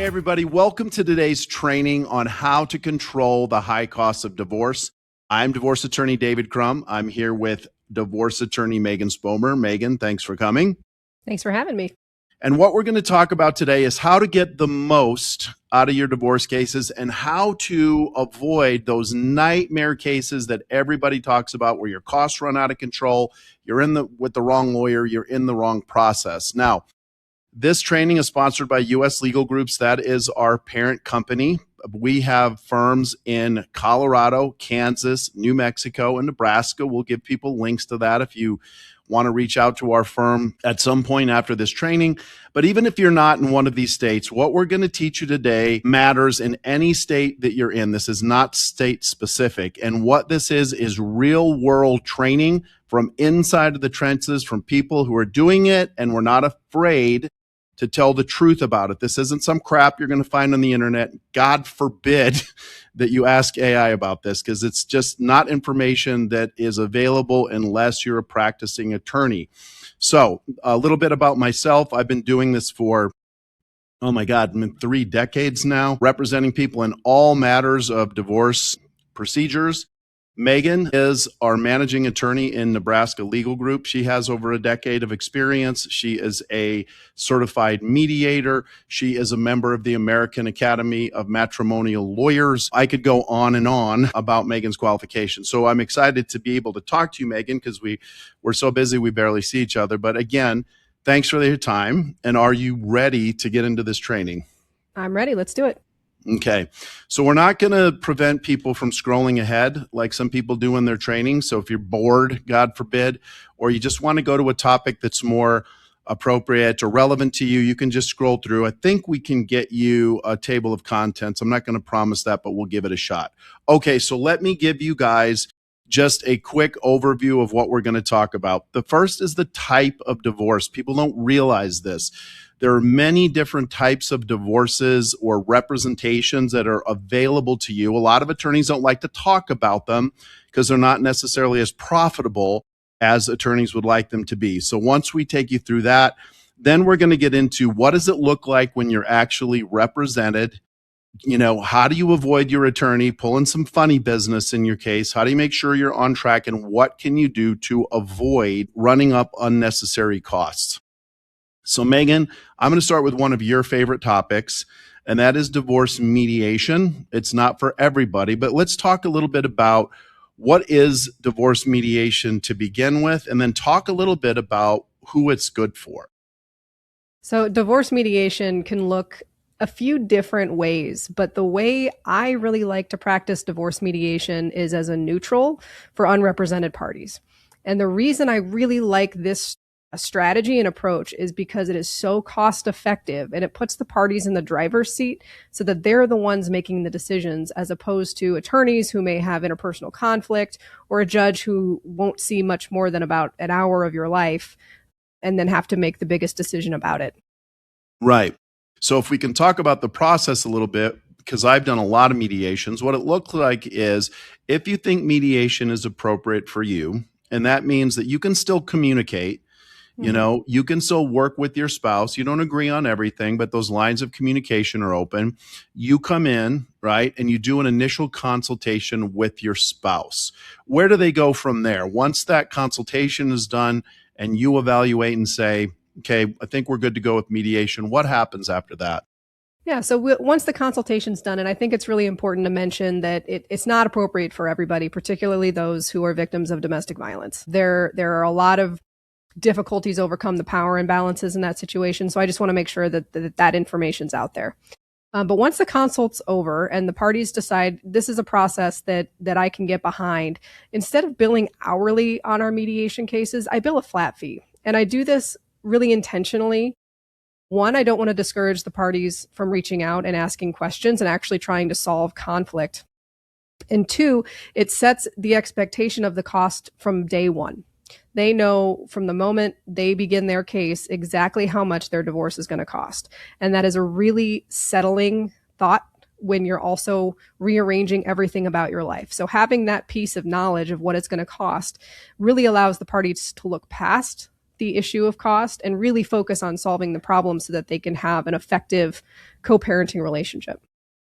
everybody. Welcome to today's training on how to control the high costs of divorce. I'm divorce attorney David Crum. I'm here with divorce attorney Meagan Spoomer. Meagan, thanks for coming. Thanks for having me. And what we're going to talk about today is how to get the most out of your divorce cases and how to avoid those nightmare cases that everybody talks about where your costs run out of control, you're with the wrong lawyer, you're in the wrong process. Now, this training is sponsored by U.S. Legal Groups. That is our parent company. We have firms in Colorado, Kansas, New Mexico, and Nebraska. We'll give people links to that if you want to reach out to our firm at some point after this training. But even if you're not in one of these states, what we're going to teach you today matters in any state that you're in. This is not state specific. And what this is real world training from inside of the trenches, from people who are doing it and we're not afraid to tell the truth about it. This isn't some crap you're going to find on the internet. God forbid that you ask AI about this, because it's just not information that is available unless you're a practicing attorney. So a little bit about myself. I've been doing this for, 3 decades now, representing people in all matters of divorce procedures. Meagan is our managing attorney in Nebraska Legal Group. She has over a decade of experience. She is a certified mediator. She is a member of the American Academy of Matrimonial Lawyers. I could go on and on about Meagan's qualifications. So I'm excited to be able to talk to you, Meagan, because we're so busy we barely see each other. But again, thanks for your time. And are you ready to get into this training? I'm ready. Let's do it. Okay. So we're not going to prevent people from scrolling ahead like some people do in their training. So if you're bored, God forbid, or you just want to go to a topic that's more appropriate or relevant to you, you can just scroll through. I think we can get you a table of contents. I'm not going to promise that, but we'll give it a shot. Okay. So let me give you guys just a quick overview of what we're going to talk about. The first is the type of divorce. People don't realize this. There are many different types of divorces or representations that are available to you. A lot of attorneys don't like to talk about them because they're not necessarily as profitable as attorneys would like them to be. So once we take you through that, then we're going to get into what does it look like when you're actually represented. How do you avoid your attorney pulling some funny business in your case? How do you make sure you're on track? And what can you do to avoid running up unnecessary costs? So Meagan, I'm going to start with one of your favorite topics, and that is divorce mediation. It's not for everybody, but let's talk a little bit about what is divorce mediation to begin with, and then talk a little bit about who it's good for. So divorce mediation can look a few different ways, but the way I really like to practice divorce mediation is as a neutral for unrepresented parties. And the reason I really like this strategy and approach is because it is so cost effective and it puts the parties in the driver's seat so that they're the ones making the decisions, as opposed to attorneys who may have interpersonal conflict or a judge who won't see much more than about an hour of your life and then have to make the biggest decision about it. Right. So if we can talk about the process a little bit, because I've done a lot of mediations, what it looks like is if you think mediation is appropriate for you, and that means that you can still communicate. You can still work with your spouse. You don't agree on everything, but those lines of communication are open. You come in, right, and you do an initial consultation with your spouse. Where do they go from there? Once that consultation is done and you evaluate and say, okay, I think we're good to go with mediation, what happens after that? Yeah, so once the consultation's done, and I think it's really important to mention that it's not appropriate for everybody, particularly those who are victims of domestic violence. There are a lot of difficulties overcome the power imbalances in that situation. So I just want to make sure that information's out there. But once the consult's over and the parties decide this is a process that I can get behind, instead of billing hourly on our mediation cases, I bill a flat fee. And I do this really intentionally. One, I don't want to discourage the parties from reaching out and asking questions and actually trying to solve conflict. And two, it sets the expectation of the cost from day one. They know from the moment they begin their case exactly how much their divorce is going to cost. And that is a really settling thought when you're also rearranging everything about your life. So having that piece of knowledge of what it's going to cost really allows the parties to look past the issue of cost and really focus on solving the problem so that they can have an effective co-parenting relationship.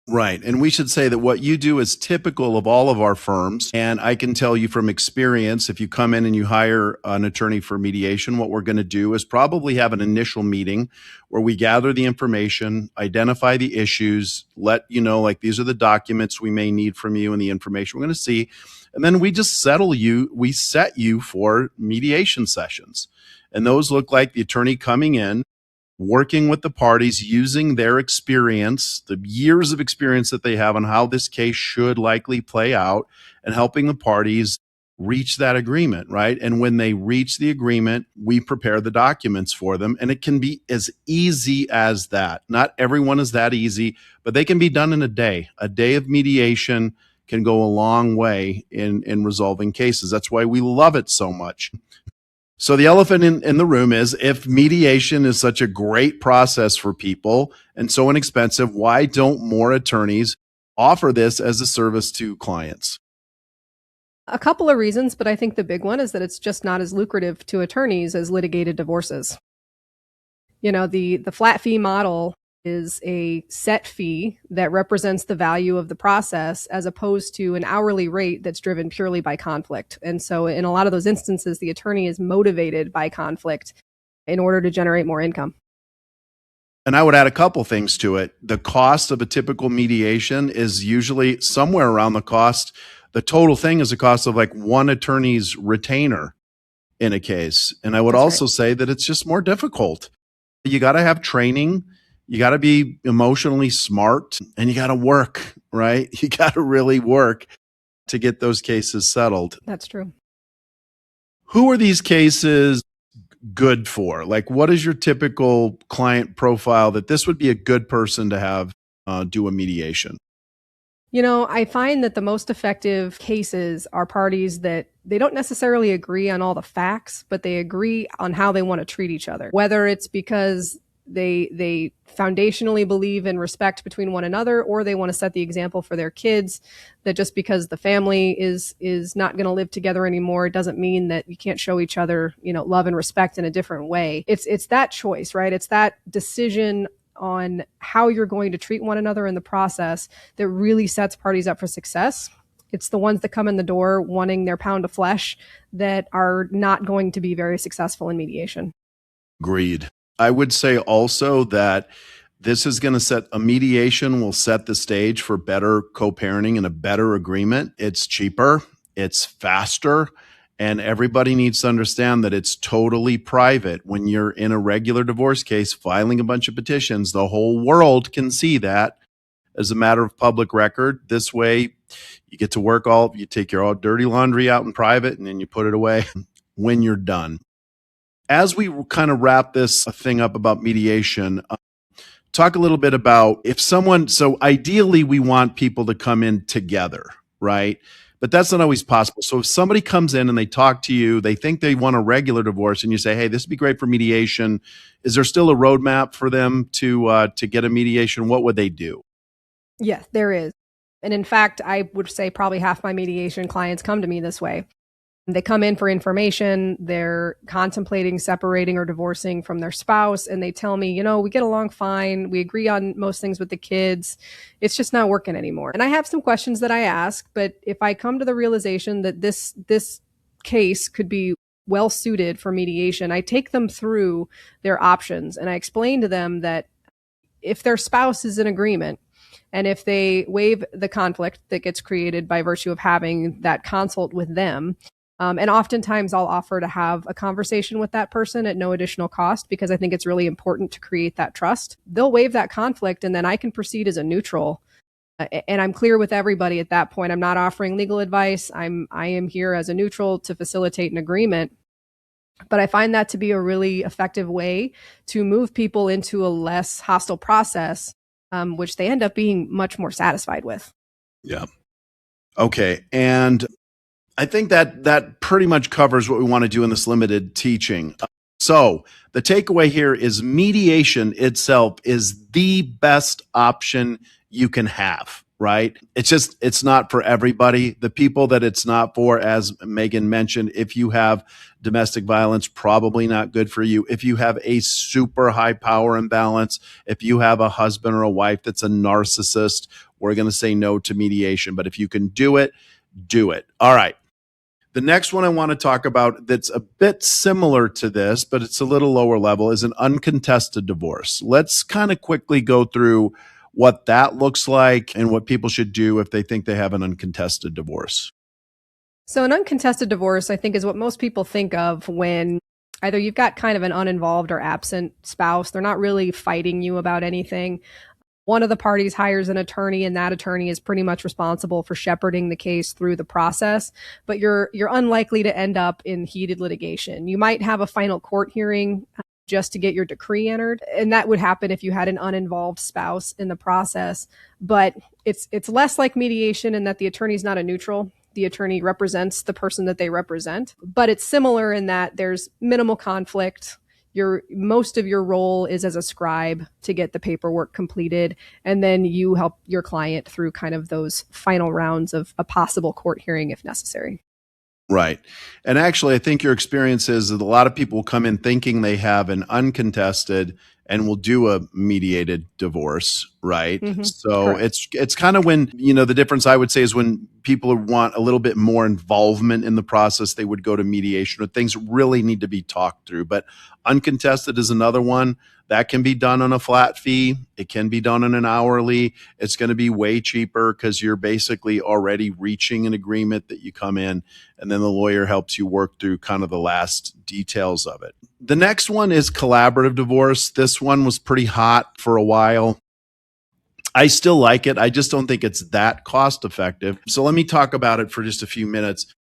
Right. And we should say that what you do is typical of all of our firms. And I can tell you from experience, if you come in and you hire an attorney for mediation, what we're going to do is probably have an initial meeting where we gather the information, identify the issues, let you know, like, these are the documents we may need from you and the information we're going to see. And then we just we set you for mediation sessions. And those look like the attorney coming in, working with the parties, using their experience, the years of experience that they have on how this case should likely play out, and helping the parties reach that agreement, right? And when they reach the agreement, we prepare the documents for them. And it can be as easy as that. Not everyone is that easy, but they can be done in a day. A day of mediation can go a long way in resolving cases. That's why we love it so much. So the elephant in the room is, if mediation is such a great process for people and so inexpensive, why don't more attorneys offer this as a service to clients? A couple of reasons, but I think the big one is that it's just not as lucrative to attorneys as litigated divorces. The flat fee model is a set fee that represents the value of the process, as opposed to an hourly rate that's driven purely by conflict. And so in a lot of those instances, the attorney is motivated by conflict in order to generate more income. And I would add a couple things to it. The cost of a typical mediation is usually somewhere around the cost. The total thing is the cost of like one attorney's retainer in a case. And I would also say that it's just more difficult. You got to have training. You got to be emotionally smart, and you got to work, right? You got to really work to get those cases settled. That's true. Who are these cases good for? Like, what is your typical client profile that this would be a good person to have do a mediation? I find that the most effective cases are parties that they don't necessarily agree on all the facts, but they agree on how they want to treat each other. Whether it's because they foundationally believe in respect between one another, or they want to set the example for their kids that just because the family is not going to live together anymore, it doesn't mean that you can't show each other, love and respect in a different way. It's that choice, right? It's that decision on how you're going to treat one another in the process that really sets parties up for success. It's the ones that come in the door wanting their pound of flesh that are not going to be very successful in mediation. Agreed. I would say also that this is going to mediation will set the stage for better co-parenting and a better agreement. It's cheaper, it's faster, and everybody needs to understand that it's totally private. When you're in a regular divorce case filing a bunch of petitions, the whole world can see that as a matter of public record. This way, you get to you take your dirty laundry out in private, and then you put it away when you're done. As we kind of wrap this thing up about mediation, talk a little bit about so ideally we want people to come in together, right? But that's not always possible. So if somebody comes in and they talk to you, they think they want a regular divorce, and you say, hey, this would be great for mediation. Is there still a roadmap for them to get a mediation? What would they do? Yes, there is. And in fact, I would say probably half my mediation clients come to me this way. They come in for information, they're contemplating separating or divorcing from their spouse, and they tell me, we get along fine, we agree on most things with the kids, it's just not working anymore. And I have some questions that I ask, but if I come to the realization that this case could be well suited for mediation, I take them through their options, and I explain to them that if their spouse is in agreement, and if they waive the conflict that gets created by virtue of having that consult with them, and oftentimes I'll offer to have a conversation with that person at no additional cost, because I think it's really important to create that trust. They'll waive that conflict, and then I can proceed as a neutral. And I'm clear with everybody at that point. I'm not offering legal advice. I am here as a neutral to facilitate an agreement. But I find that to be a really effective way to move people into a less hostile process, which they end up being much more satisfied with. Yeah. Okay. And I think that pretty much covers what we want to do in this limited teaching. So the takeaway here is mediation itself is the best option you can have. right? It's not for everybody. The people that it's not for, as Meagan mentioned, if you have domestic violence, probably not good for you. If you have a super high power imbalance, if you have a husband or a wife that's a narcissist, we're going to say no to mediation. But if you can do it, do it. All right. The next one I want to talk about that's a bit similar to this, but it's a little lower level, is an uncontested divorce. Let's kind of quickly go through what that looks like and what people should do if they think they have an uncontested divorce. So an uncontested divorce, I think, is what most people think of when either you've got kind of an uninvolved or absent spouse. They're not really fighting you about anything. One of the parties hires an attorney, and that attorney is pretty much responsible for shepherding the case through the process, but you're unlikely to end up in heated litigation. You might have a final court hearing just to get your decree entered, and that would happen if you had an uninvolved spouse in the process, but it's less like mediation in that the attorney's not a neutral. The attorney represents the person that they represent, but it's similar in that there's minimal conflict. Most of your role is as a scribe to get the paperwork completed, and then you help your client through kind of those final rounds of a possible court hearing if necessary. Right. And actually, I think your experience is that a lot of people come in thinking they have an uncontested and will do a mediated divorce, right? Mm-hmm. So Correct. it's kind of when, the difference I would say is when people want a little bit more involvement in the process, they would go to mediation, or things really need to be talked through. But uncontested is another one that can be done on a flat fee. It can be done on an hourly. It's going to be way cheaper because you're basically already reaching an agreement that you come in, and then the lawyer helps you work through kind of the last details of it. The next one is collaborative divorce. This one was pretty hot for a while. I still like it. I just don't think it's that cost effective. So let me talk about it for just a few minutes.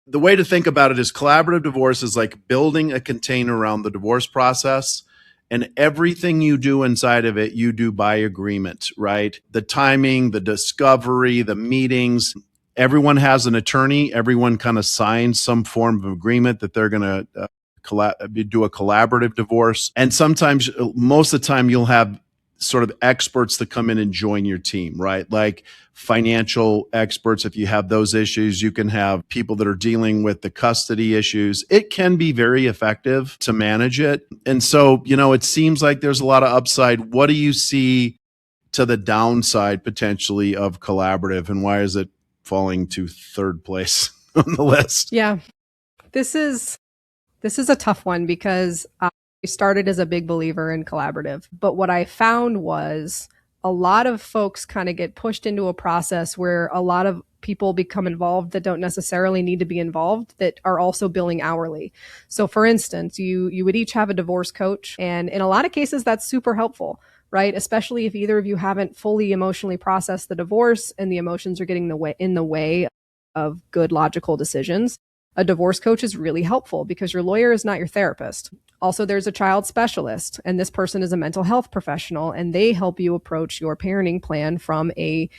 The way to think about it is collaborative divorce is like building a container around the divorce process, and everything you do inside of it, you do by agreement, right? The timing, the discovery, the meetings. Everyone has an attorney. Everyone kind of signs some form of agreement that they're going to do a collaborative divorce. And sometimes, most of the time, you'll have sort of experts that come in and join your team, right? Like financial experts. If you have those issues, you can have people that are dealing with the custody issues. It can be very effective to manage it. And so, it seems like there's a lot of upside. What do you see to the downside potentially of collaborative, and why is it falling to third place on the list? Yeah, this is a tough one because I started as a big believer in collaborative. But what I found was a lot of folks kind of get pushed into a process where a lot of people become involved that don't necessarily need to be involved, that are also billing hourly. So for instance, you would each have a divorce coach. And in a lot of cases, that's super helpful, right? Especially if either of you haven't fully emotionally processed the divorce and the emotions are getting in the way of good logical decisions. A divorce coach is really helpful because your lawyer is not your therapist. Also, there's a child specialist, and this person is a mental health professional, and they help you approach your parenting plan from a,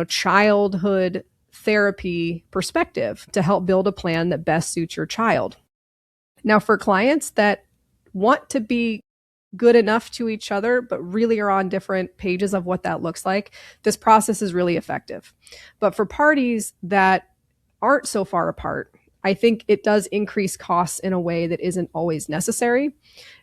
childhood therapy perspective to help build a plan that best suits your child. Now, for clients that want to be good enough to each other, but really are on different pages of what that looks like, this process is really effective. But for parties that aren't so far apart, I think it does increase costs in a way that isn't always necessary.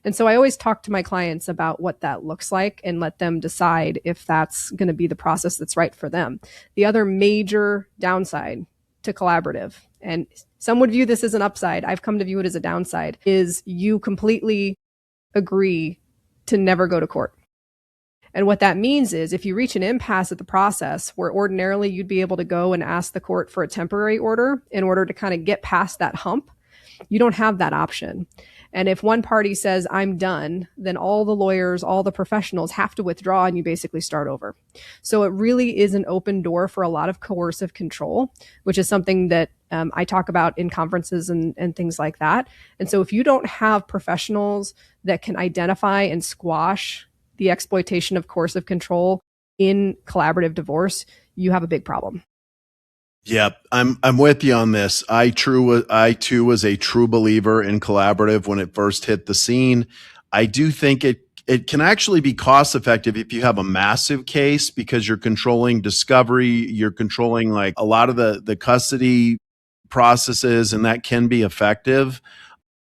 And so I always talk to my clients about what that looks like and let them decide if that's going to be the process that's right for them. The other major downside to collaborative, and some would view this as an upside, I've come to view it as a downside, is you completely agree to never go to court. And what that means is if you reach an impasse at the process where ordinarily you'd be able to go and ask the court for a temporary order in order to kind of get past that hump, you don't have that option. And if one party says, I'm done, then all the lawyers, all the professionals have to withdraw and you basically start over. So it really is an open door for a lot of coercive control, which is something that I talk about in conferences and things like that. And so if you don't have professionals that can identify and squash the exploitation of coercive control in collaborative divorce, you have a big problem. Yep, I'm with you on this. I too was a true believer in collaborative when it first hit the scene. I do think It can actually be cost effective if you have a massive case because you're controlling discovery, you're controlling like a lot of the custody processes, and that can be effective.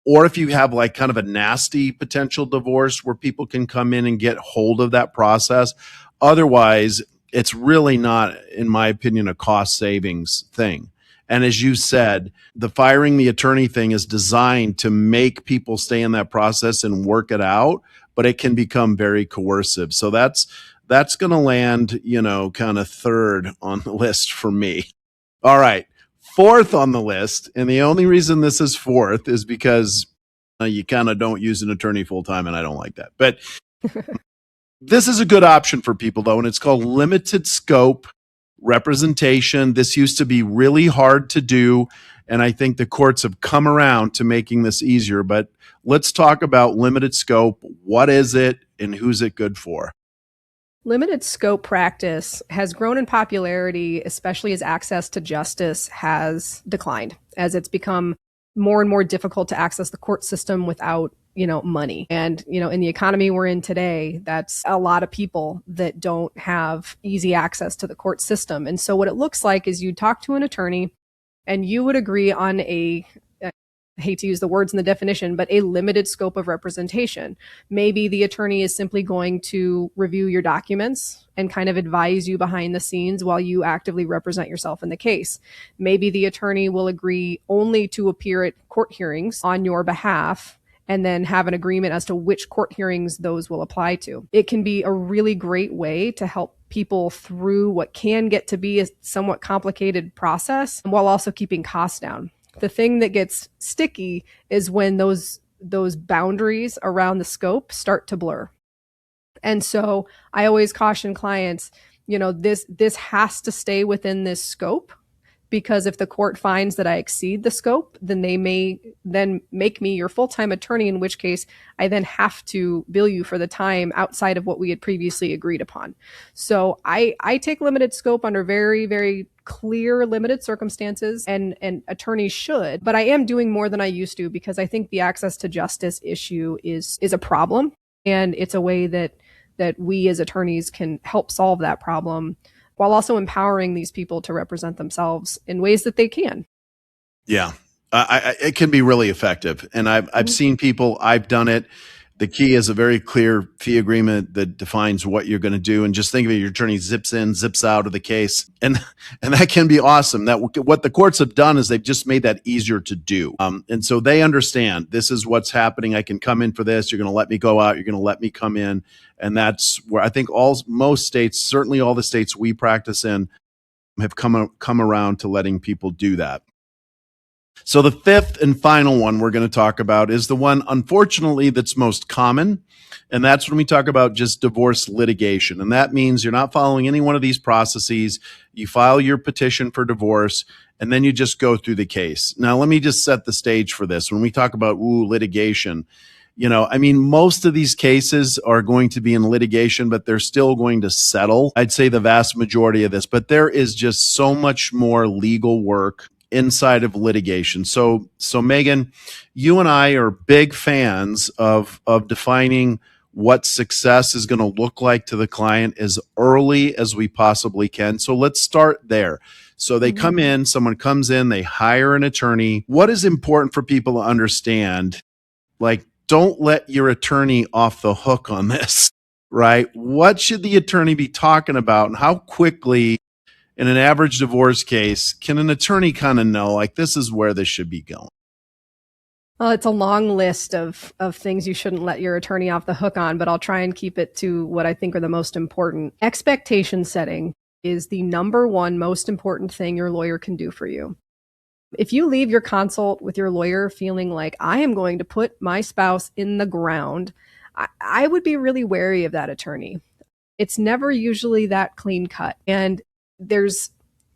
Or if you have like kind of a nasty potential divorce where people can come in and get hold of that process. Otherwise, it's really not, in my opinion, a cost savings thing. And as you said, the firing the attorney thing is designed to make people stay in that process and work it out, but it can become very coercive. So that's going to land, kind of third on the list for me. All right. Fourth on the list, and the only reason this is fourth is because you kind of don't use an attorney full time, and I don't like that. But this is a good option for people, though, and it's called limited scope representation. This used to be really hard to do, and I think the courts have come around to making this easier. But let's talk about limited scope. What is it, and who's it good for? Limited scope practice has grown in popularity, especially as access to justice has declined, as it's become more and more difficult to access the court system without, money. And, in the economy we're in today, that's a lot of people that don't have easy access to the court system. And so what it looks like is you talk to an attorney and you would agree on I hate to use the words in the definition, but a limited scope of representation. Maybe the attorney is simply going to review your documents and kind of advise you behind the scenes while you actively represent yourself in the case. Maybe the attorney will agree only to appear at court hearings on your behalf and then have an agreement as to which court hearings those will apply to. It can be a really great way to help people through what can get to be a somewhat complicated process while also keeping costs down. The thing that gets sticky is when those boundaries around the scope start to blur. And so I always caution clients, this has to stay within this scope, because if the court finds that I exceed the scope, then they may then make me your full-time attorney, in which case I then have to bill you for the time outside of what we had previously agreed upon. So I take limited scope under very, very clear limited circumstances, and attorneys should, but I am doing more than I used to because I think the access to justice issue is a problem, and it's a way that we as attorneys can help solve that problem while also empowering these people to represent themselves in ways that they can. Yeah, it can be really effective. And I've seen people, I've done it. The key is a very clear fee agreement that defines what you're going to do. And just think of it, your attorney zips in, zips out of the case. And that can be awesome. That what the courts have done is they've just made that easier to do. And so they understand this is what's happening. I can come in for this. You're going to let me go out. You're going to let me come in. And that's where I think most states, certainly all the states we practice in, have come around to letting people do that. So the fifth and final one we're going to talk about is the one, unfortunately, that's most common. And that's when we talk about just divorce litigation. And that means you're not following any one of these processes. You file your petition for divorce, and then you just go through the case. Now, let me just set the stage for this. When we talk about litigation, most of these cases are going to be in litigation, but they're still going to settle. I'd say the vast majority of this, but there is just so much more legal work inside of litigation. So Meagan, you and I are big fans of defining what success is going to look like to the client as early as we possibly can. So let's start there. So they come in, someone comes in, they hire an attorney. What is important for people to understand? Like, don't let your attorney off the hook on this, right? What should the attorney be talking about, and how quickly in an average divorce case can an attorney kind of know, like, this is where this should be going? Well, it's a long list of things you shouldn't let your attorney off the hook on, but I'll try and keep it to what I think are the most important. Expectation setting is the number one most important thing your lawyer can do for you. If you leave your consult with your lawyer feeling like, I am going to put my spouse in the ground, I would be really wary of that attorney. It's never usually that clean cut. And there's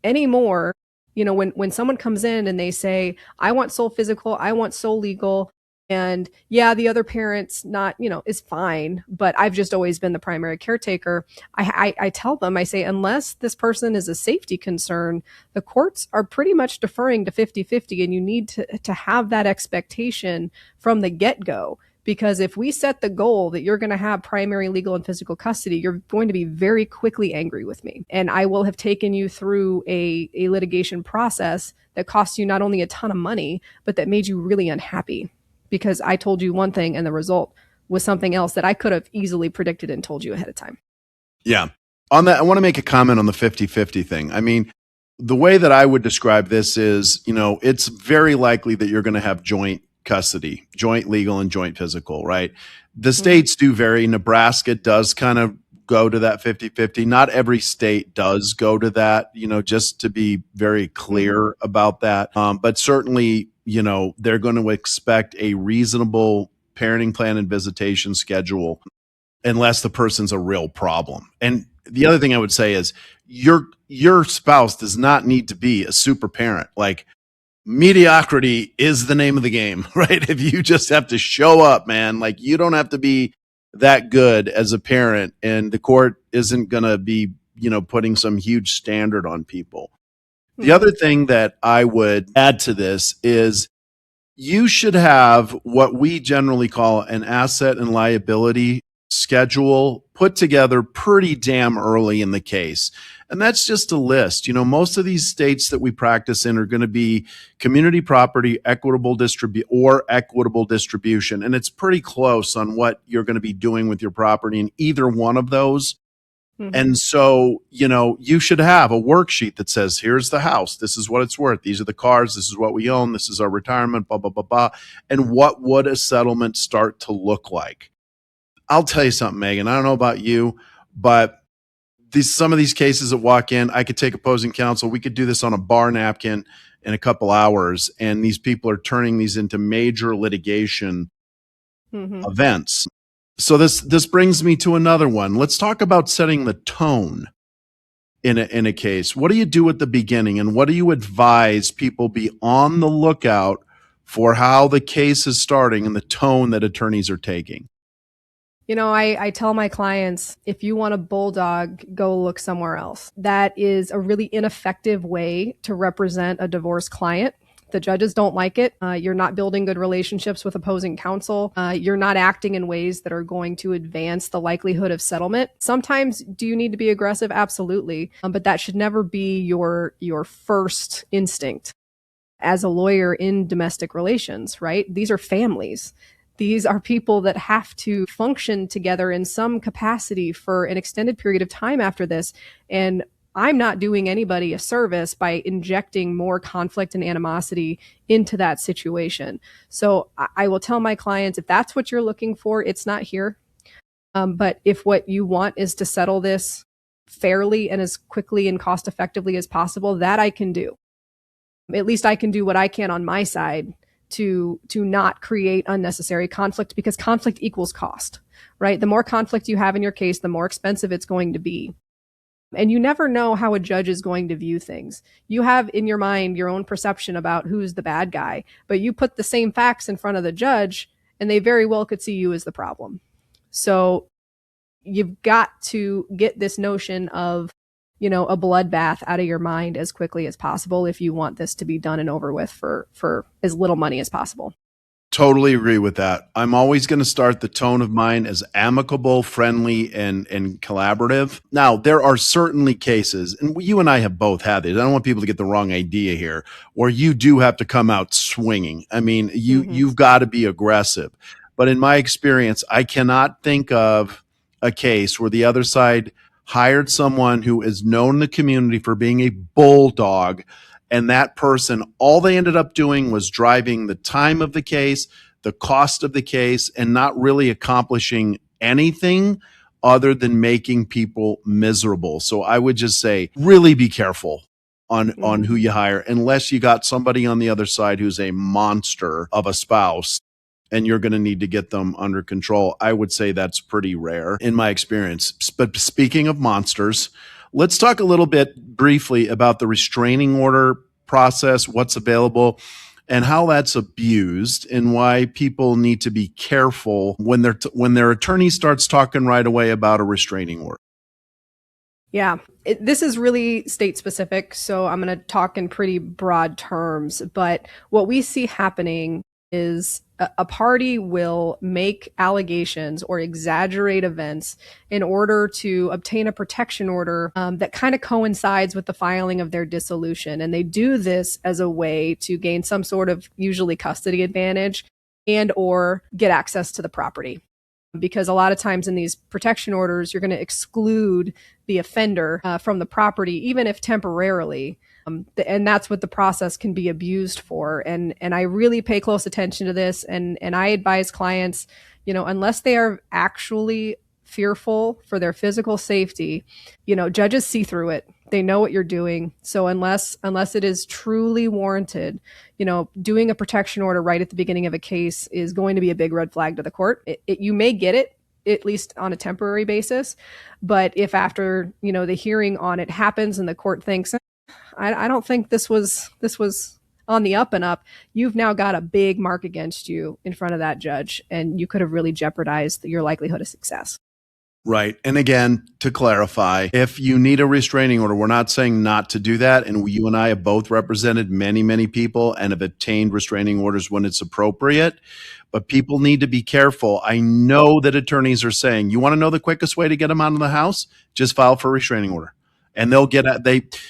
any more, when someone comes in and they say, I want sole physical, I want sole legal, and yeah, the other parent's not, is fine, but I've just always been the primary caretaker. I tell them, I say, unless this person is a safety concern, the courts are pretty much deferring to 50-50, and you need to have that expectation from the get-go, Because if we set the goal that you're going to have primary legal and physical custody, you're going to be very quickly angry with me. And I will have taken you through a litigation process that costs you not only a ton of money, but that made you really unhappy because I told you one thing and the result was something else that I could have easily predicted and told you ahead of time. Yeah. On that, I want to make a comment on the 50-50 thing. I mean, the way that I would describe this is, it's very likely that you're going to have joint custody, joint legal and joint physical, right? The states do vary. Nebraska does kind of go to that 50-50. Not every state does go to that, just to be very clear about that. But certainly, they're going to expect a reasonable parenting plan and visitation schedule unless the person's a real problem. And the other thing I would say is your spouse does not need to be a super parent. Like, mediocrity is the name of the game, right? If you just have to show up, man, like you don't have to be that good as a parent, and the court isn't going to be, putting some huge standard on people. The other thing that I would add to this is you should have what we generally call an asset and liability schedule put together pretty damn early in the case. And that's just a list. Most of these states that we practice in are going to be community property, equitable distribution. And it's pretty close on what you're going to be doing with your property in either one of those. And so, you should have a worksheet that says, here's the house. This is what it's worth. These are the cars. This is what we own. This is our retirement, blah, blah, blah, blah. And what would a settlement start to look like? I'll tell you something, Meagan. I don't know about you, but some of these cases that walk in, I could take opposing counsel. We could do this on a bar napkin in a couple hours. And these people are turning these into major litigation events. So this brings me to another one. Let's talk about setting the tone in a case. What do you do at the beginning, and what do you advise people be on the lookout for how the case is starting and the tone that attorneys are taking? I tell my clients, if you want a bulldog, go look somewhere else. That is a really ineffective way to represent a divorced client. The judges don't like it. You're not building good relationships with opposing counsel. You're not acting in ways that are going to advance the likelihood of settlement. Sometimes do you need to be aggressive? Absolutely. But that should never be your first instinct as a lawyer in domestic relations, right? These are families. These are people that have to function together in some capacity for an extended period of time after this. And I'm not doing anybody a service by injecting more conflict and animosity into that situation. So I will tell my clients, if that's what you're looking for, it's not here. But if what you want is to settle this fairly and as quickly and cost effectively as possible, that I can do. At least I can do what I can on my side to not create unnecessary conflict, because conflict equals cost, right? The more conflict you have in your case, the more expensive it's going to be. And you never know how a judge is going to view things. You have in your mind your own perception about who's the bad guy, but you put the same facts in front of the judge and they very well could see you as the problem. So you've got to get this notion of, a bloodbath out of your mind as quickly as possible if you want this to be done and over with for as little money as possible. Totally agree with that. I'm always going to start the tone of mine as amicable, friendly, and collaborative. Now, there are certainly cases, and you and I have both had these. I don't want people to get the wrong idea here, where you do have to come out swinging. I mean, you've got to be aggressive. But in my experience, I cannot think of a case where the other side hired someone who is known in the community for being a bulldog, and that person, all they ended up doing was driving the time of the case, the cost of the case, and not really accomplishing anything other than making people miserable. So I would just say, really be careful on who you hire, unless you got somebody on the other side who's a monster of a spouse and you're going to need to get them under control. I would say that's pretty rare in my experience. But speaking of monsters, let's talk a little bit briefly about the restraining order process, what's available, and how that's abused, and why people need to be careful when their attorney starts talking right away about a restraining order. Yeah, this is really state specific, so I'm going to talk in pretty broad terms. But what we see happening is a party will make allegations or exaggerate events in order to obtain a protection order that kind of coincides with the filing of their dissolution. And they do this as a way to gain some sort of usually custody advantage and or get access to the property. Because a lot of times in these protection orders, you're going to exclude the offender from the property, even if temporarily. And that's what the process can be abused for. And I really pay close attention to this. And I advise clients, unless they are actually fearful for their physical safety, judges see through it. They know what you're doing. So unless it is truly warranted, doing a protection order right at the beginning of a case is going to be a big red flag to the court. You may get it, at least on a temporary basis. But if after, the hearing on it happens and the court thinks, I don't think this was on the up and up, you've now got a big mark against you in front of that judge, and you could have really jeopardized your likelihood of success. Right. And again, to clarify, if you need a restraining order, we're not saying not to do that. And you and I have both represented many, many people and have obtained restraining orders when it's appropriate. But people need to be careful. I know that attorneys are saying, you want to know the quickest way to get them out of the house? Just file for a restraining order. And they'll get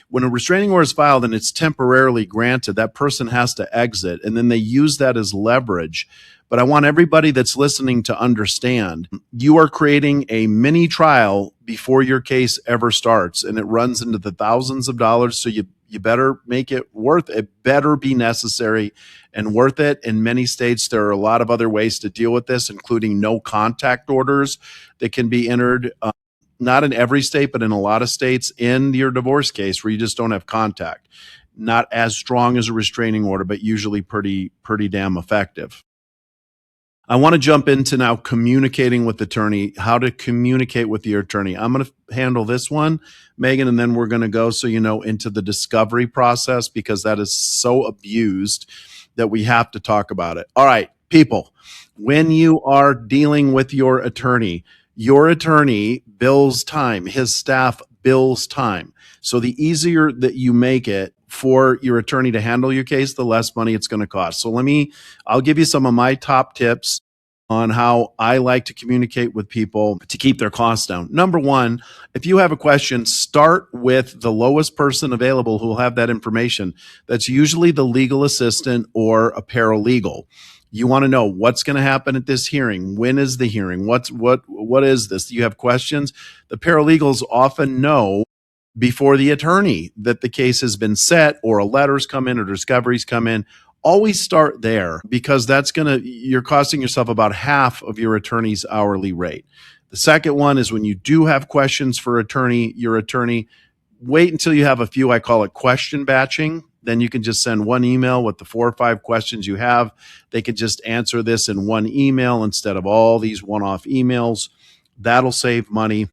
when a restraining order is filed and it's temporarily granted, that person has to exit, and then they use that as leverage. But I want everybody that's listening to understand, you are creating a mini trial before your case ever starts, and it runs into the thousands of dollars. So you better make it worth it. It better be necessary and worth it. In many states, there are a lot of other ways to deal with this, including no contact orders that can be entered. Not in every state, but in a lot of states, in your divorce case where you just don't have contact. Not as strong as a restraining order, but usually pretty damn effective. I want to jump into now communicating with the attorney, how to communicate with your attorney. I'm going to handle this one, Meagan, and then we're going to go, into the discovery process, because that is so abused that we have to talk about it. All right, people, when you are dealing with your attorney bills time. His staff bills time. So the easier that you make it for your attorney to handle your case, the less money it's going to cost. So I'll give you some of my top tips on how I like to communicate with people to keep their costs down. Number one, if you have a question, start with the lowest person available who will have that information. That's usually the legal assistant or a paralegal. You want to know what's going to happen at this hearing. When is the hearing? What is this? You have questions. The paralegals often know before the attorney that the case has been set, or a letter's come in or discoveries come in. Always start there, because you're costing yourself about half of your attorney's hourly rate. The second one is when you do have questions for your attorney, wait until you have a few. I call it question batching. Then you can just send one email with the 4 or 5 questions you have. They could just answer this in one email instead of all these one-off emails. That'll save money.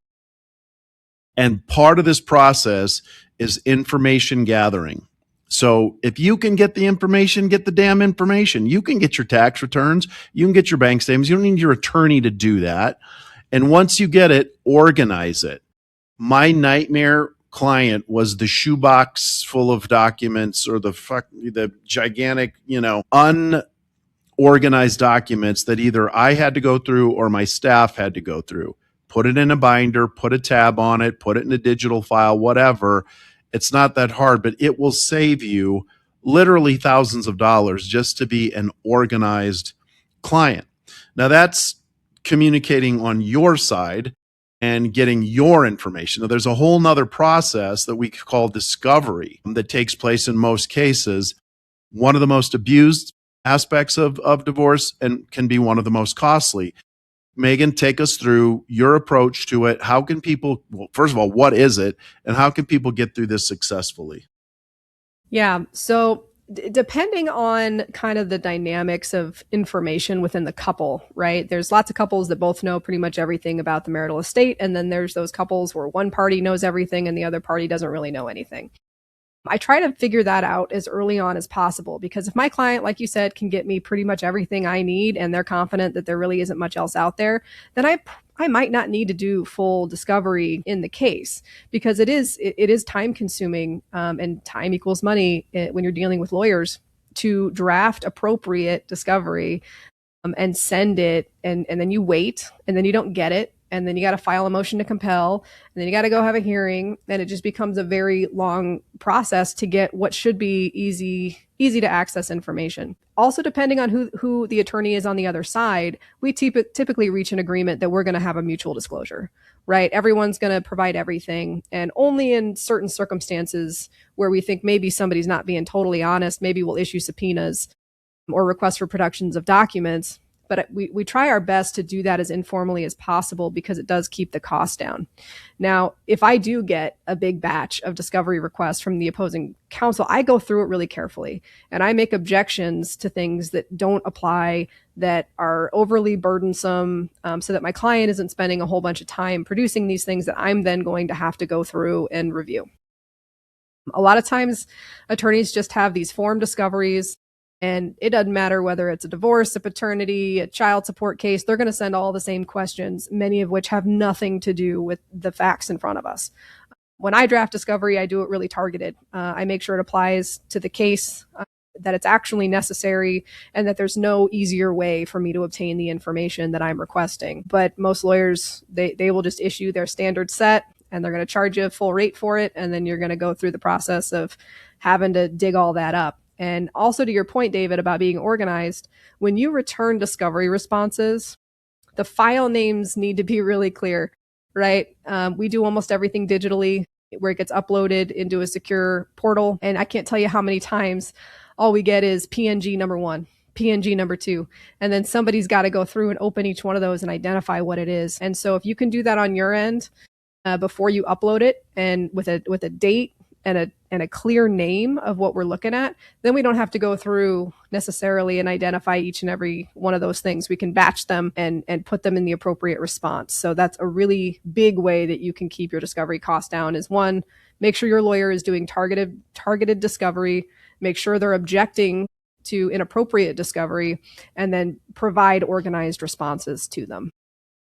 And part of this process is information gathering. So if you can get the information, get the damn information. You can get your tax returns. You can get your bank statements. You don't need your attorney to do that. And once you get it, organize it. My nightmare client was the shoebox full of documents, or the gigantic, unorganized documents that either I had to go through or my staff had to go through. Put it in a binder, put a tab on it, put it in a digital file, whatever. It's not that hard, but it will save you literally thousands of dollars just to be an organized client. Now that's communicating on your side and getting your information. Now, there's a whole nother process that we call discovery that takes place in most cases. One of the most abused aspects of divorce, and can be one of the most costly. Meagan, take us through your approach to it. How can people, first of all, what is it? And how can people get through this successfully? Yeah. So depending on kind of the dynamics of information within the couple, right? There's lots of couples that both know pretty much everything about the marital estate. And then there's those couples where one party knows everything and the other party doesn't really know anything. I try to figure that out as early on as possible, because if my client, like you said, can get me pretty much everything I need and they're confident that there really isn't much else out there, then I might not need to do full discovery in the case, because it is time consuming, and time equals money when you're dealing with lawyers to draft appropriate discovery and send it, and then you wait, and then you don't get it, and then you got to file a motion to compel, and then you got to go have a hearing, and it just becomes a very long process to get what should be easy to access information. Also, depending on who the attorney is on the other side, we typically reach an agreement that we're going to have a mutual disclosure, right? Everyone's going to provide everything, and only in certain circumstances where we think maybe somebody's not being totally honest, maybe we'll issue subpoenas or requests for productions of documents. But we try our best to do that as informally as possible because it does keep the cost down. Now, if I do get a big batch of discovery requests from the opposing counsel, I go through it really carefully, and I make objections to things that don't apply, that are overly burdensome, so that my client isn't spending a whole bunch of time producing these things that I'm then going to have to go through and review. A lot of times, attorneys just have these form discoveries, and it doesn't matter whether it's a divorce, a paternity, a child support case, they're going to send all the same questions, many of which have nothing to do with the facts in front of us. When I draft discovery, I do it really targeted. I make sure it applies to the case, that it's actually necessary, and that there's no easier way for me to obtain the information that I'm requesting. But most lawyers, they will just issue their standard set, and they're going to charge you a full rate for it, and then you're going to go through the process of having to dig all that up. And also, to your point, David, about being organized, when you return discovery responses, the file names need to be really clear, right? We do almost everything digitally, where it gets uploaded into a secure portal. And I can't tell you how many times all we get is PNG number 1, PNG number 2. And then somebody's got to go through and open each one of those and identify what it is. And so if you can do that on your end before you upload it, and with a date and a clear name of what we're looking at, then we don't have to go through necessarily and identify each and every one of those things. We can batch them and put them in the appropriate response. So that's a really big way that you can keep your discovery costs down, is one, make sure your lawyer is doing targeted discovery, make sure they're objecting to inappropriate discovery, and then provide organized responses to them.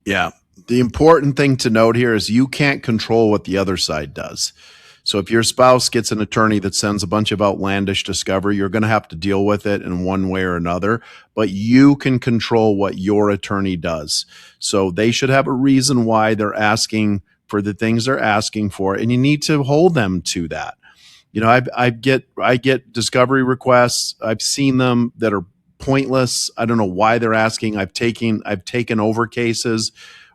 Yeah. The important thing to note here is you can't control what the other side does. So if your spouse gets an attorney that sends a bunch of outlandish discovery, you're going to have to deal with it in one way or another, but you can control what your attorney does. So they should have a reason why they're asking for the things they're asking for, and you need to hold them to that. You know, I get discovery requests. I've seen them that are pointless. I don't know why they're asking. I've taken over cases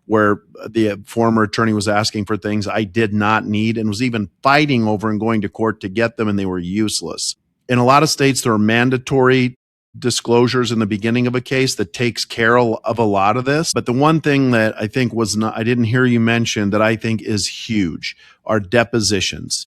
where the former attorney was asking for things I did not need and was even fighting over and going to court to get them, and they were useless. In a lot of states, there are mandatory disclosures in the beginning of a case that takes care of a lot of this. But the one thing that I think I didn't hear you mention that I think is huge are depositions.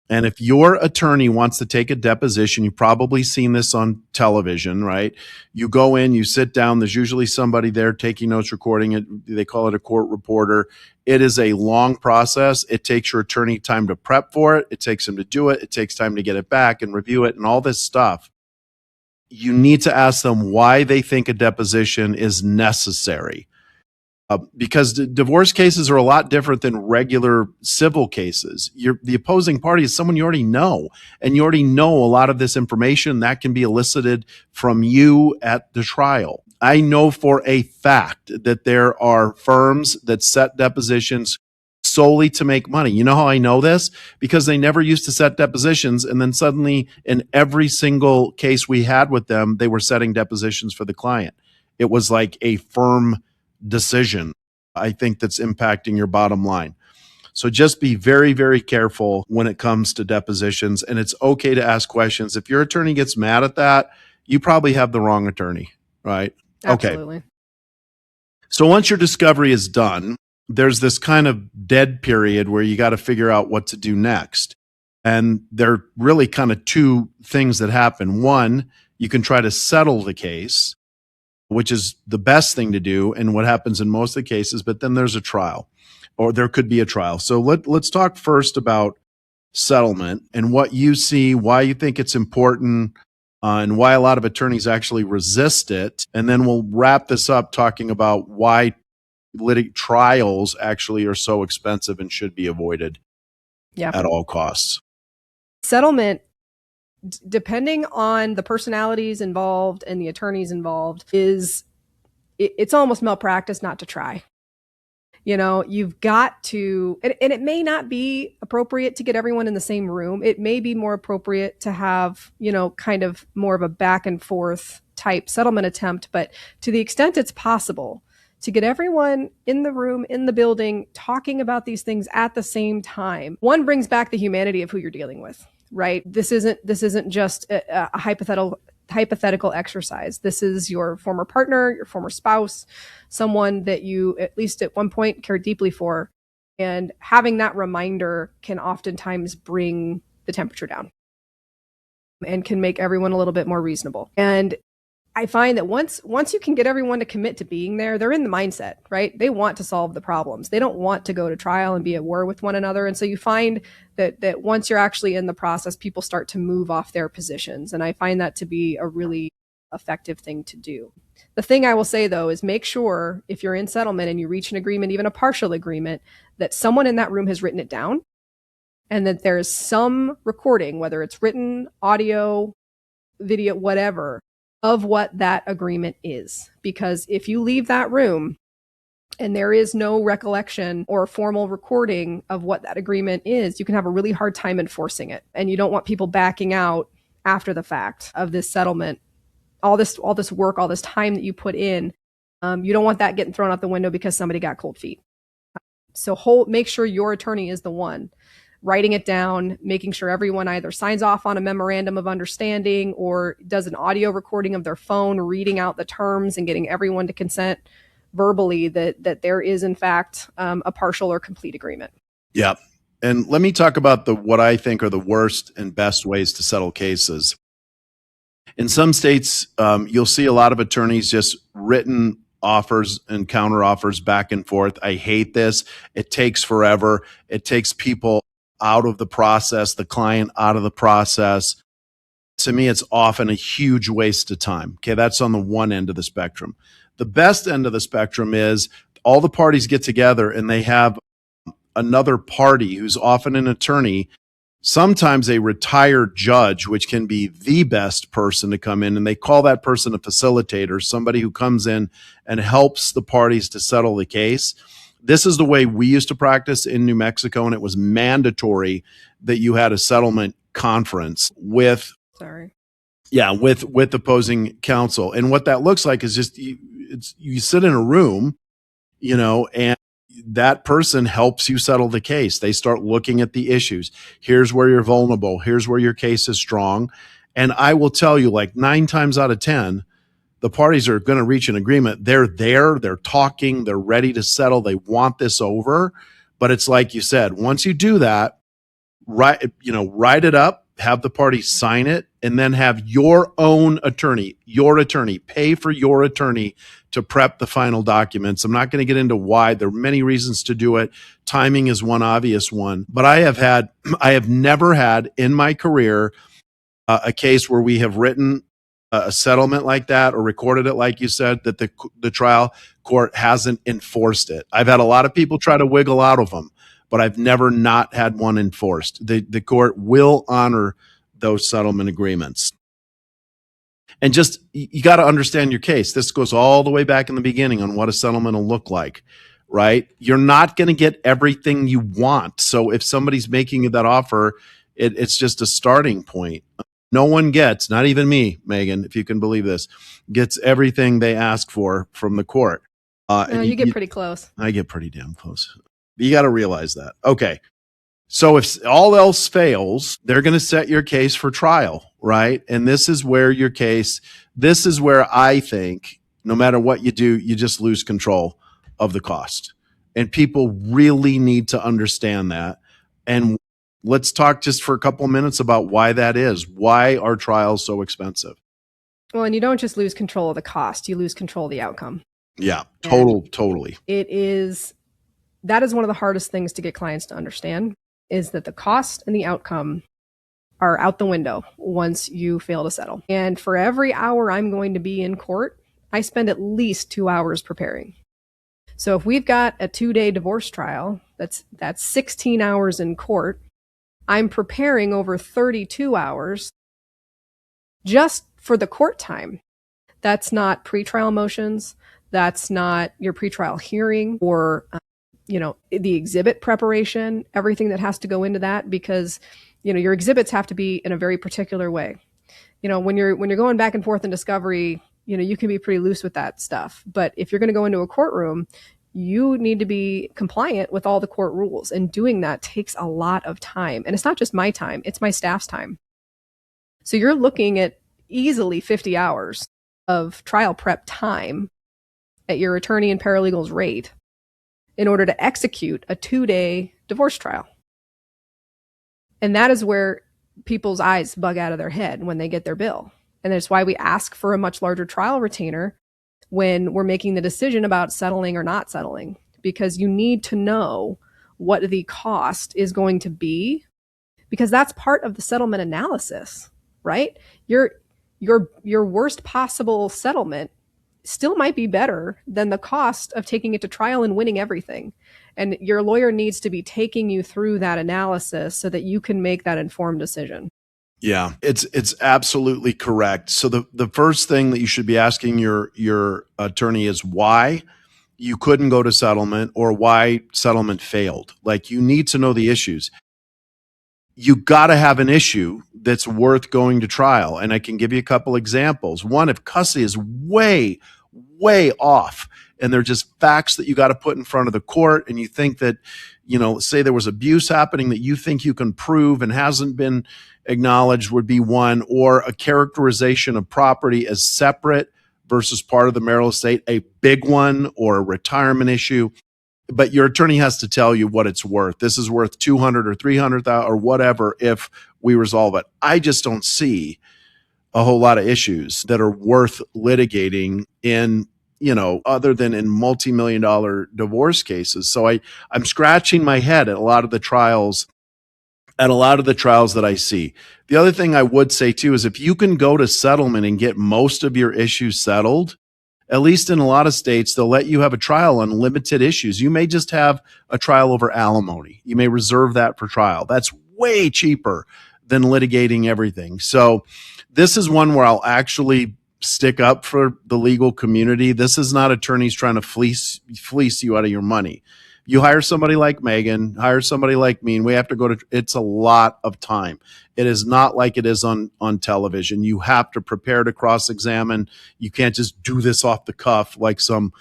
And if your attorney wants to take a deposition, you've probably seen this on television, right? You go in, you sit down, there's usually somebody there taking notes, recording it. They call it a court reporter. It is a long process. It takes your attorney time to prep for it. It takes him to do it. It takes time to get it back and review it and all this stuff. You need to ask them why they think a deposition is necessary. Because divorce cases are a lot different than regular civil cases. The opposing party is someone you already know, and you already know a lot of this information that can be elicited from you at the trial. I know for a fact that there are firms that set depositions solely to make money. You know how I know this? Because they never used to set depositions, and then suddenly in every single case we had with them, they were setting depositions for the client. It was like a firm decision, I think, that's impacting your bottom line. So just be very, very careful when it comes to depositions, and it's okay to ask questions. If your attorney gets mad at that, you probably have the wrong attorney, right? Absolutely. Okay. So once your discovery is done, there's this kind of dead period where you got to figure out what to do next. And there are really kind of two things that happen. One, you can try to settle the case, which is the best thing to do and what happens in most of the cases, but then there's a trial, or there could be a trial. So let's talk first about settlement and what you see, why you think it's important, and why a lot of attorneys actually resist it. And then we'll wrap this up talking about why trials actually are so expensive and should be avoided at all costs. Settlement depending on the personalities involved and the attorneys involved, it's almost malpractice not to try. You've got to, and it may not be appropriate to get everyone in the same room. It may be more appropriate to have, kind of more of a back and forth type settlement attempt. But to the extent it's possible to get everyone in the room, in the building, talking about these things at the same time, one brings back the humanity of who you're dealing with, right? This isn't just a hypothetical exercise. This is your former partner, your former spouse, someone that you at least at one point cared deeply for. And having that reminder can oftentimes bring the temperature down and can make everyone a little bit more reasonable. And I find that once you can get everyone to commit to being there, they're in the mindset, right? They want to solve the problems. They don't want to go to trial and be at war with one another. And so you find that once you're actually in the process, people start to move off their positions. And I find that to be a really effective thing to do. The thing I will say, though, is make sure if you're in settlement and you reach an agreement, even a partial agreement, that someone in that room has written it down and that there is some recording, whether it's written, audio, video, whatever, of what that agreement is. Because if you leave that room and there is no recollection or formal recording of what that agreement is, you can have a really hard time enforcing it. And you don't want people backing out after the fact of this settlement. All this work, all this time that you put in, you don't want that getting thrown out the window because somebody got cold feet. So make sure your attorney is the one writing it down, making sure everyone either signs off on a memorandum of understanding or does an audio recording of their phone, reading out the terms and getting everyone to consent verbally that there is, in fact, a partial or complete agreement. Yeah. And let me talk about what I think are the worst and best ways to settle cases. In some states, you'll see a lot of attorneys just written offers and counter offers back and forth. I hate this. It takes forever. It takes people out of the process, the client out of the process. To me, it's often a huge waste of time. Okay, that's on the one end of the spectrum. The best end of the spectrum is all the parties get together and they have another party who's often an attorney, sometimes a retired judge, which can be the best person to come in, and they call that person a facilitator, somebody who comes in and helps the parties to settle the case. This is the way we used to practice in New Mexico, and it was mandatory that you had a settlement conference with opposing counsel. And what that looks like is just you sit in a room, and that person helps you settle the case. They start looking at the issues. Here's where you're vulnerable. Here's where your case is strong. And I will tell you, like 9 times out of 10, the parties are going to reach an agreement. They're there, they're talking, they're ready to settle. They want this over. But it's like you said, once you do that, write it up, have the parties sign it, and then have your attorney, pay for your attorney to prep the final documents. I'm not going to get into why. There are many reasons to do it. Timing is one obvious one. But I have never had in my career a case where we have written a settlement like that or recorded it, like you said, that the trial court hasn't enforced it. I've had a lot of people try to wiggle out of them, but I've never not had one enforced. The court will honor those settlement agreements. And just, you got to understand your case. This goes all the way back in the beginning on what a settlement will look like, right? You're not going to get everything you want. So if somebody's making you that offer, it's just a starting point. No one gets, not even me, Meagan, if you can believe this, gets everything they ask for from the court. And you get pretty close. I get pretty damn close. You got to realize that. Okay. So if all else fails, they're going to set your case for trial, right? And this is where I think no matter what you do, you just lose control of the cost. And people really need to understand that. And let's talk just for a couple of minutes about why that is. Why are trials so expensive? Well, and you don't just lose control of the cost, you lose control of the outcome. Yeah, totally. That is one of the hardest things to get clients to understand, is that the cost and the outcome are out the window once you fail to settle. And for every hour I'm going to be in court, I spend at least 2 hours preparing. So if we've got a 2-day divorce trial, that's 16 hours in court. I'm preparing over 32 hours just for the court time. That's not pretrial motions. That's not your pretrial hearing or, the exhibit preparation, everything that has to go into that, because, your exhibits have to be in a very particular way. When you're going back and forth in discovery, you can be pretty loose with that stuff. But if you're going to go into a courtroom, you need to be compliant with all the court rules. And doing that takes a lot of time. And it's not just my time, it's my staff's time. So you're looking at easily 50 hours of trial prep time at your attorney and paralegal's rate in order to execute a 2-day divorce trial. And that is where people's eyes bug out of their head when they get their bill. And that's why we ask for a much larger trial retainer when we're making the decision about settling or not settling, because you need to know what the cost is going to be, because that's part of the settlement analysis, right? Your worst possible settlement still might be better than the cost of taking it to trial and winning everything. And your lawyer needs to be taking you through that analysis so that you can make that informed decision. Yeah, it's absolutely correct. So the first thing that you should be asking your attorney is why you couldn't go to settlement or why settlement failed. Like, you need to know the issues. You got to have an issue that's worth going to trial. And I can give you a couple examples. One, if custody is way, way off and they're just facts that you got to put in front of the court, and you think that, say there was abuse happening that you think you can prove and hasn't been acknowledged, would be one, or a characterization of property as separate versus part of the marital estate, a big one, or a retirement issue. But your attorney has to tell you what it's worth. This is worth 200 or 300,000 or whatever if we resolve it. I just don't see a whole lot of issues that are worth litigating in, other than in multi-million-dollar divorce cases. So I'm scratching my head at a lot of the trials that I see. The other thing I would say too is if you can go to settlement and get most of your issues settled, at least in a lot of states, they'll let you have a trial on limited issues. You may just have a trial over alimony. You may reserve that for trial. That's way cheaper than litigating everything. So this is one where I'll actually stick up for the legal community. This is not attorneys trying to fleece you out of your money. You hire somebody like Meagan, hire somebody like me, and we have to go to, it's a lot of time. It is not like it is on television. You have to prepare to cross-examine. You can't just do this off the cuff like some,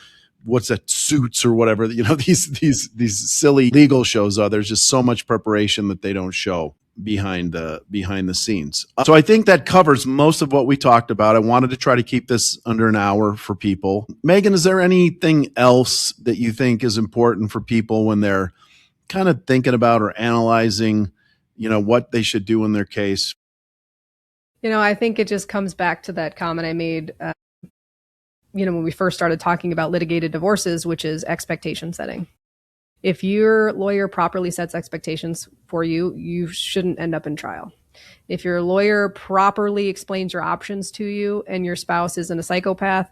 what's that, Suits or whatever, these silly legal shows are. There's just so much preparation that they don't show behind the scenes. So I think that covers most of what we talked about. I wanted to try to keep this under an hour for people. Meagan, is there anything else that you think is important for people when they're kind of thinking about or analyzing, what they should do in their case? I think it just comes back to that comment I made, when we first started talking about litigated divorces, which is expectation setting. If your lawyer properly sets expectations for you, you shouldn't end up in trial. If your lawyer properly explains your options to you and your spouse isn't a psychopath,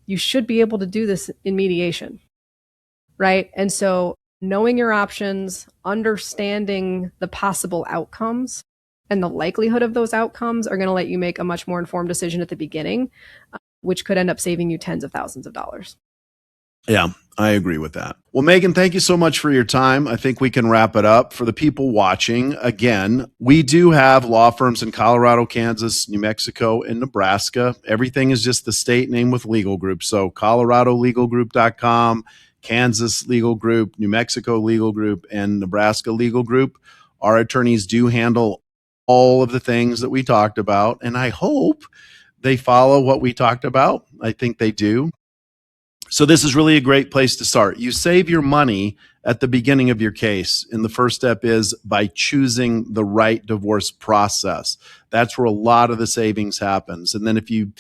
you should be able to do this in mediation, right? And so knowing your options, understanding the possible outcomes and the likelihood of those outcomes are going to let you make a much more informed decision at the beginning, which could end up saving you tens of thousands of dollars. Yeah, I agree with that. Well, Meagan, thank you so much for your time. I think we can wrap it up. For the people watching, again, we do have law firms in Colorado, Kansas, New Mexico, and Nebraska. Everything is just the state name with legal group. So coloradolegalgroup.com, Kansas Legal Group, New Mexico Legal Group, and Nebraska Legal Group. Our attorneys do handle all of the things that we talked about, and I hope they follow what we talked about. I think they do. So this is really a great place to start. You save your money at the beginning of your case. And the first step is by choosing the right divorce process. That's where a lot of the savings happens. And then if you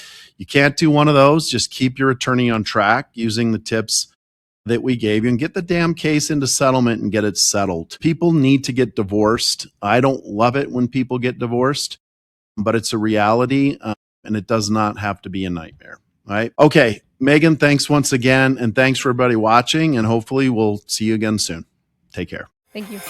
can't do one of those, just keep your attorney on track using the tips that we gave you and get the damn case into settlement and get it settled. People need to get divorced. I don't love it when people get divorced, but it's a reality, and it does not have to be a nightmare. Right? Okay, Meagan, thanks once again, and thanks for everybody watching, and hopefully we'll see you again soon. Take care. Thank you.